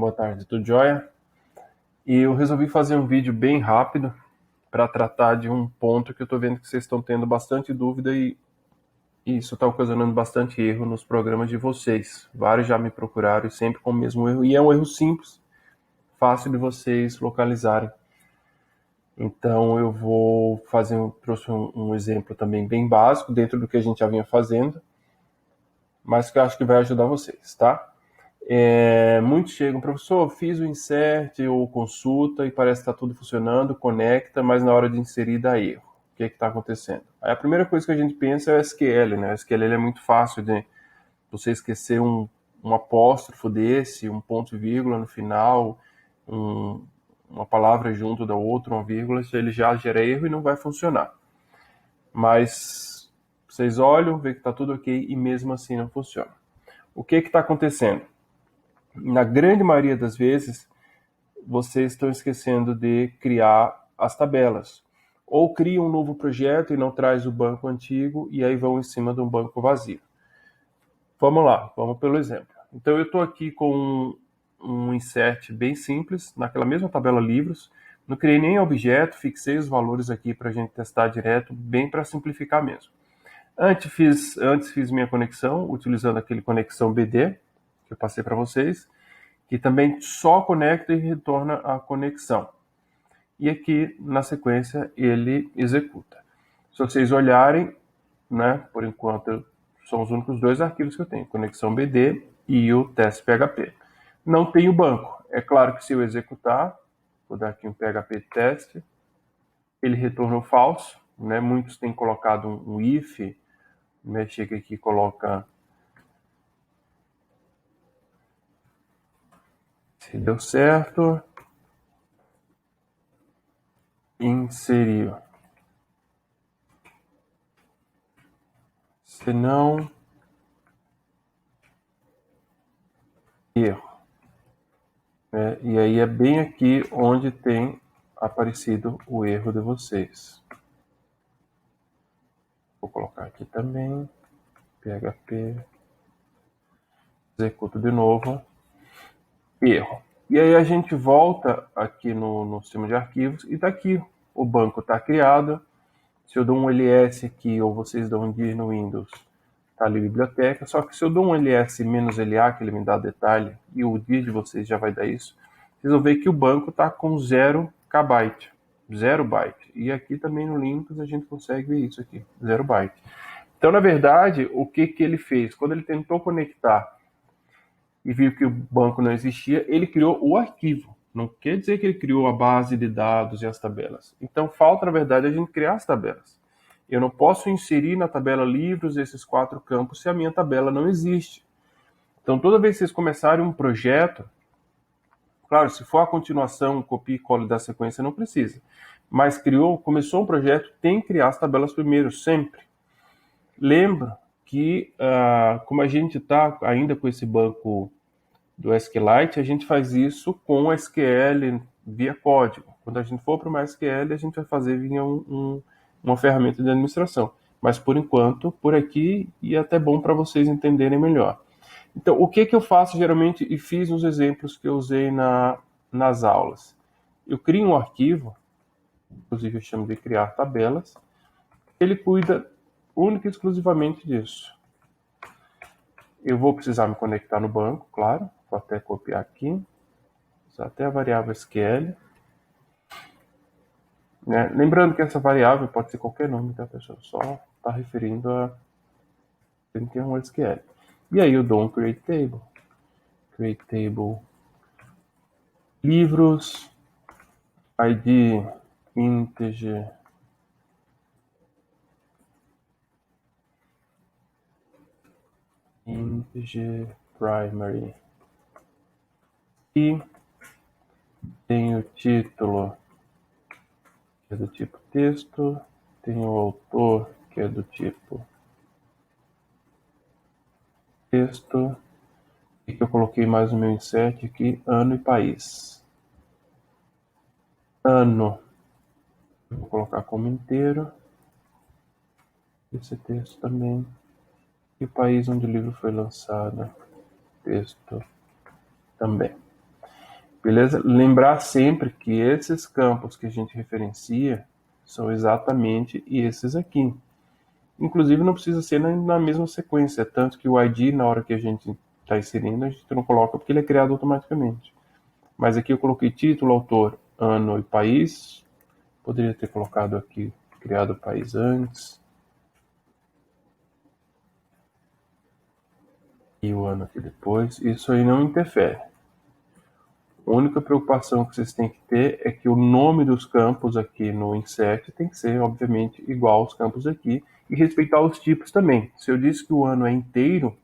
Boa tarde, tudo jóia? E eu resolvi fazer um vídeo bem rápido para tratar de um ponto que eu estou vendo que vocês estão tendo bastante dúvida e isso está ocasionando bastante erro nos programas de vocês. Vários já me procuraram e sempre com o mesmo erro, e é um erro simples, fácil de vocês localizarem. Então eu trouxe um exemplo também bem básico dentro do que a gente já vinha fazendo, mas que eu acho que vai ajudar vocês, tá? Muitos chegam, professor, fiz o insert ou consulta e parece que está tudo funcionando, conecta, mas na hora de inserir dá erro. O que está acontecendo? Aí a primeira coisa que a gente pensa é o SQL, né? O SQL é muito fácil de você esquecer um apóstrofo desse, um ponto e vírgula no final, uma palavra junto da outra, uma vírgula, ele já gera erro e não vai funcionar. Mas vocês olham, vê que está tudo ok e mesmo assim não funciona. O que está acontecendo? Na grande maioria das vezes, vocês estão esquecendo de criar as tabelas. Ou cria um novo projeto e não traz o banco antigo, e aí vão em cima de um banco vazio. Vamos lá, vamos pelo exemplo. Então eu estou aqui com um insert bem simples, naquela mesma tabela livros, não criei nem objeto, fixei os valores aqui para a gente testar direto, bem para simplificar mesmo. Antes fiz minha conexão, utilizando aquele conexão BD, que eu passei para vocês, que também só conecta e retorna a conexão. E aqui, na sequência, ele executa. Se vocês olharem, né, por enquanto, são os únicos dois arquivos que eu tenho, conexão BD e o teste PHP. Não tem o banco. É claro que se eu executar, vou dar aqui um PHP teste, ele retorna o falso, né? Muitos têm colocado um if, né? Chega aqui e coloca se deu certo, inserir. Se não, erro. E aí é bem aqui onde tem aparecido o erro de vocês. Vou colocar aqui também, PHP, executo de novo, erro. E aí a gente volta aqui no sistema de arquivos e tá aqui, o banco está criado. Se eu dou um ls aqui, ou vocês dão um dir no Windows, tá ali a biblioteca, só que se eu dou um ls -la, que ele me dá detalhe, e o dir de vocês já vai dar isso, vocês vão ver que o banco está com 0 kbyte, 0 byte. E aqui também no Linux a gente consegue ver isso aqui, 0 byte. Então, na verdade, o que ele fez? Quando ele tentou conectar e viu que o banco não existia, ele criou o arquivo. Não quer dizer que ele criou a base de dados e as tabelas. Então, falta, na verdade, a gente criar as tabelas. Eu não posso inserir na tabela livros esses 4 campos se a minha tabela não existe. Então, toda vez que vocês começarem um projeto, claro, se for a continuação, copia e cola da sequência, não precisa. Mas começou um projeto, tem que criar as tabelas primeiro, sempre. Lembra que, como a gente está ainda com esse banco do SQLite, a gente faz isso com o SQL via código. Quando a gente for para o MySQL, a gente vai fazer via uma ferramenta de administração. Mas, por enquanto, por aqui, e é até bom para vocês entenderem melhor. Então, o que eu faço geralmente, e fiz nos exemplos que eu usei nas aulas? Eu crio um arquivo, inclusive eu chamo de criar tabelas, ele cuida única e exclusivamente disso. Eu vou precisar me conectar no banco, claro, vou até copiar aqui, usar até a variável SQL. Né? Lembrando que essa variável pode ser qualquer nome, tá, pessoal? Só está referindo a um SQL. E aí eu dou um create table. Create table livros, ID integer primary e tem o título, que é do tipo texto, tem o autor, que é do tipo texto, e que eu coloquei mais o meu insert aqui, ano e país. Ano, vou colocar como inteiro, esse texto também, e o país onde o livro foi lançado, texto também. Beleza? Lembrar sempre que esses campos que a gente referencia são exatamente esses aqui. Inclusive não precisa ser na mesma sequência, tanto que o ID, na hora que a gente está inserindo, a gente não coloca porque ele é criado automaticamente. Mas aqui eu coloquei título, autor, ano e país. Poderia ter colocado aqui, criado o país antes. E o ano aqui depois. Isso aí não interfere. A única preocupação que vocês têm que ter é que o nome dos campos aqui no insert tem que ser, obviamente, igual aos campos aqui e respeitar os tipos também. Se eu disse que o ano é inteiro,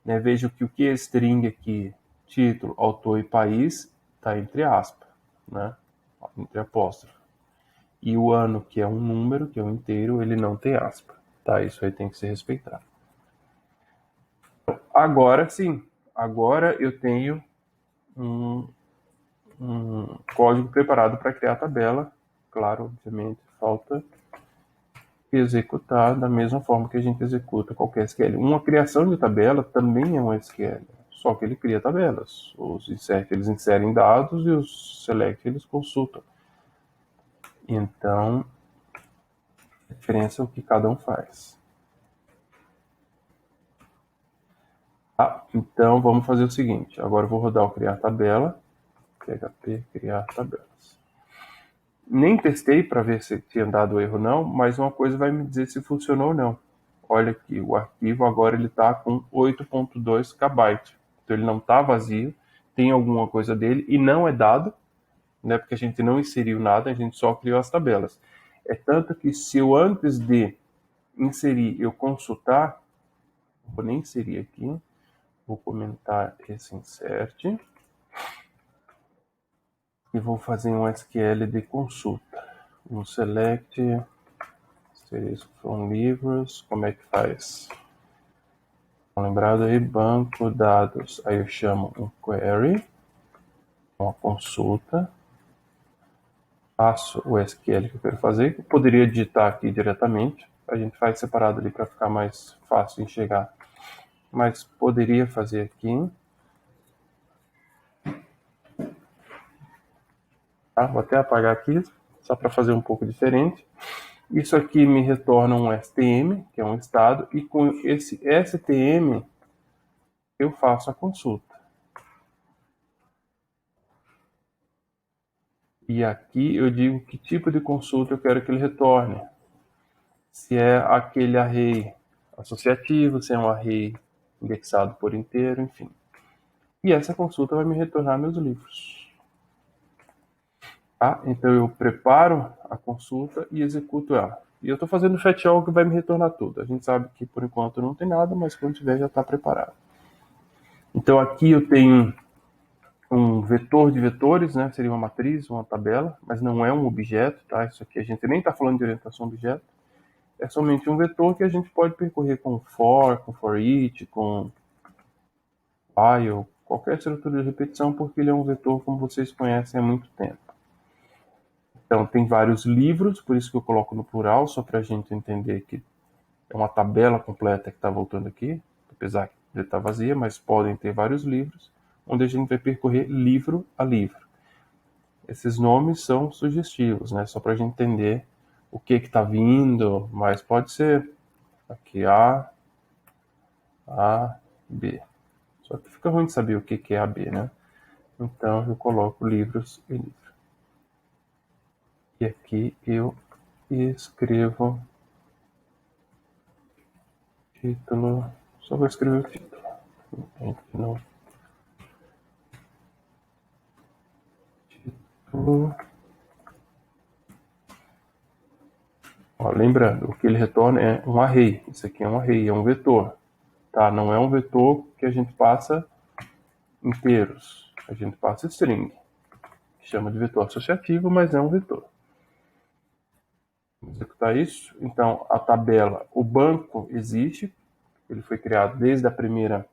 né, veja que o que é string aqui, título, autor e país, está entre aspas, né, entre apóstrofo. E o ano, que é um número, que é um inteiro, ele não tem aspa. Tá, isso aí tem que ser respeitado. Agora sim, agora eu tenho um código preparado para criar a tabela. Claro, obviamente, falta executar da mesma forma que a gente executa qualquer SQL. Uma criação de tabela também é um SQL, só que ele cria tabelas. Os insert, eles inserem dados e os select, eles consultam. Então, a diferença é o que cada um faz. Então, vamos fazer o seguinte. Agora eu vou rodar o criar tabela. PHP criar tabelas. Nem testei para ver se tinha dado erro ou não, mas uma coisa vai me dizer se funcionou ou não. Olha aqui, o arquivo agora ele está com 8.2 KB. Então ele não está vazio, tem alguma coisa dele e não é dado, né, porque a gente não inseriu nada, a gente só criou as tabelas. É tanto que se eu antes de inserir eu consultar, vou nem inserir aqui, vou comentar esse insert e vou fazer um SQL de consulta. Um select series from livros, como é que faz? Lembrado aí, banco dados, aí eu chamo um query, uma consulta, faço o SQL que eu quero fazer, que eu poderia digitar aqui diretamente, a gente faz separado ali para ficar mais fácil de enxergar, mas poderia fazer aqui. Tá? Vou até apagar aqui, só para fazer um pouco diferente. Isso aqui me retorna um STM, que é um estado, e com esse STM eu faço a consulta. E aqui eu digo que tipo de consulta eu quero que ele retorne. Se é aquele array associativo, se é um array indexado por inteiro, enfim. E essa consulta vai me retornar meus livros. Tá? Então eu preparo a consulta e executo ela. E eu estou fazendo o fetch-all que vai me retornar tudo. A gente sabe que por enquanto não tem nada, mas quando tiver já está preparado. Então aqui eu tenho um vetor de vetores, né? Seria uma matriz, uma tabela, mas não é um objeto, tá? Isso aqui a gente nem está falando de orientação objeto. É somente um vetor que a gente pode percorrer com for each, com while, qualquer estrutura de repetição, porque ele é um vetor como vocês conhecem há muito tempo. Então tem vários livros, por isso que eu coloco no plural, só para a gente entender que é uma tabela completa que está voltando aqui, apesar de estar vazia, mas podem ter vários livros, onde a gente vai percorrer livro a livro. Esses nomes são sugestivos, né? Só para a gente entender o que está vindo, mas pode ser aqui A, B. Só que fica ruim de saber o que é AB, né? Então eu coloco livros e livro. E aqui eu escrevo título, só vou escrever o título. Não. Título. Ó, lembrando, o que ele retorna é um array. Isso aqui é um array, é um vetor. Tá? Não é um vetor que a gente passa inteiros. A gente passa string. Chama de vetor associativo, mas é um vetor. Vamos executar isso. Então, a tabela, o banco existe. Ele foi criado desde a primeira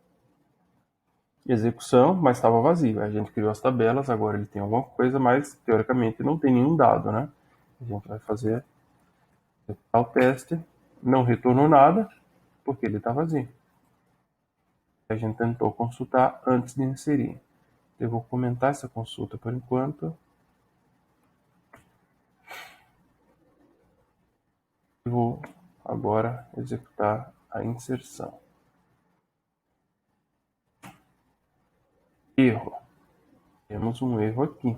execução, mas estava vazio. A gente criou as tabelas, agora ele tem alguma coisa, mas teoricamente não tem nenhum dado, né? A gente vai fazer o teste, não retornou nada, porque ele está vazio. A gente tentou consultar antes de inserir. Eu vou comentar essa consulta por enquanto. E vou agora executar a inserção. Erro. Temos um erro aqui.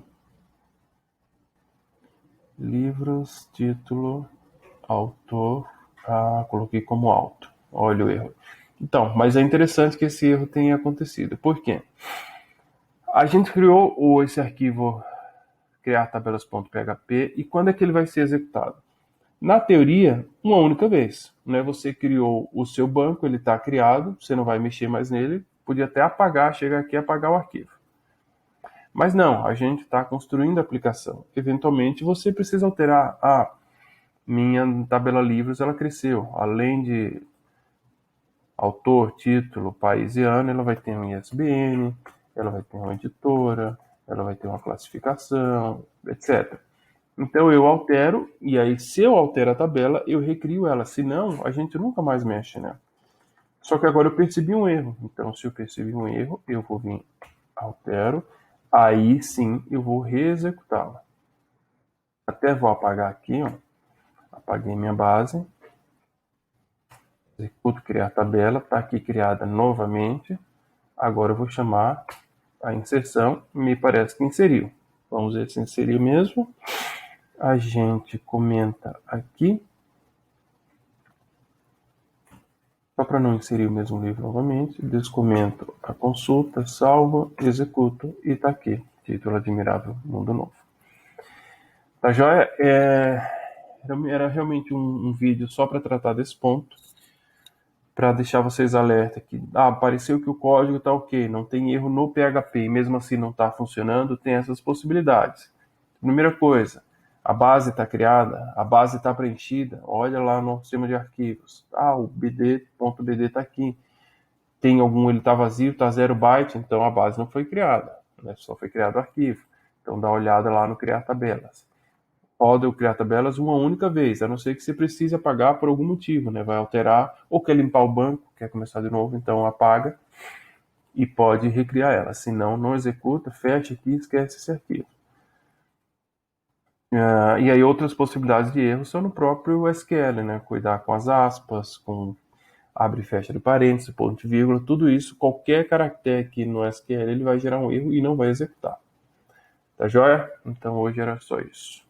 Livros, título, autor. Coloquei como auto. Olha o erro. Então, mas é interessante que esse erro tenha acontecido. Por quê? A gente criou esse arquivo criar tabelas.php e quando é que ele vai ser executado? Na teoria, uma única vez. Né? Você criou o seu banco, ele está criado, você não vai mexer mais nele, podia até apagar, chegar aqui e apagar o arquivo. Mas não, a gente está construindo a aplicação. Eventualmente você precisa alterar. Minha tabela livros ela cresceu. Além de autor, título, país e ano, ela vai ter um ISBN, ela vai ter uma editora, ela vai ter uma classificação, etc. Então eu altero, e aí se eu altero a tabela, eu recrio ela. Senão, a gente nunca mais mexe, né? Só que agora eu percebi um erro. Então, se eu percebi um erro, eu vou vir, altero, aí sim eu vou reexecutá-la. Até vou apagar aqui, ó. Apaguei minha base. Executo criar tabela, está aqui criada novamente. Agora eu vou chamar a inserção, me parece que inseriu. Vamos ver se inseriu mesmo. A gente comenta aqui. Só para não inserir o mesmo livro novamente, descomento a consulta, salvo, executo e está aqui. Título Admirável Mundo Novo. Tá joia? Era realmente um vídeo só para tratar desse ponto, para deixar vocês alerta que apareceu que o código está ok, não tem erro no PHP, e mesmo assim não está funcionando, tem essas possibilidades. Primeira coisa, a base está criada, a base está preenchida, olha lá no sistema de arquivos. O bd.bd está aqui. Tem algum, ele está vazio, está 0 byte, então a base não foi criada, né? Só foi criado o arquivo. Então dá uma olhada lá no criar tabelas. Pode criar tabelas uma única vez, a não ser que você precise apagar por algum motivo, né? Vai alterar, ou quer limpar o banco, quer começar de novo, então apaga e pode recriar ela. Se não, não executa, fecha aqui e esquece esse arquivo. E aí outras possibilidades de erro são no próprio SQL, né? Cuidar com as aspas, com abre e fecha de parênteses, ponto e vírgula, tudo isso, qualquer caractere aqui no SQL, ele vai gerar um erro e não vai executar. Tá joia? Então hoje era só isso.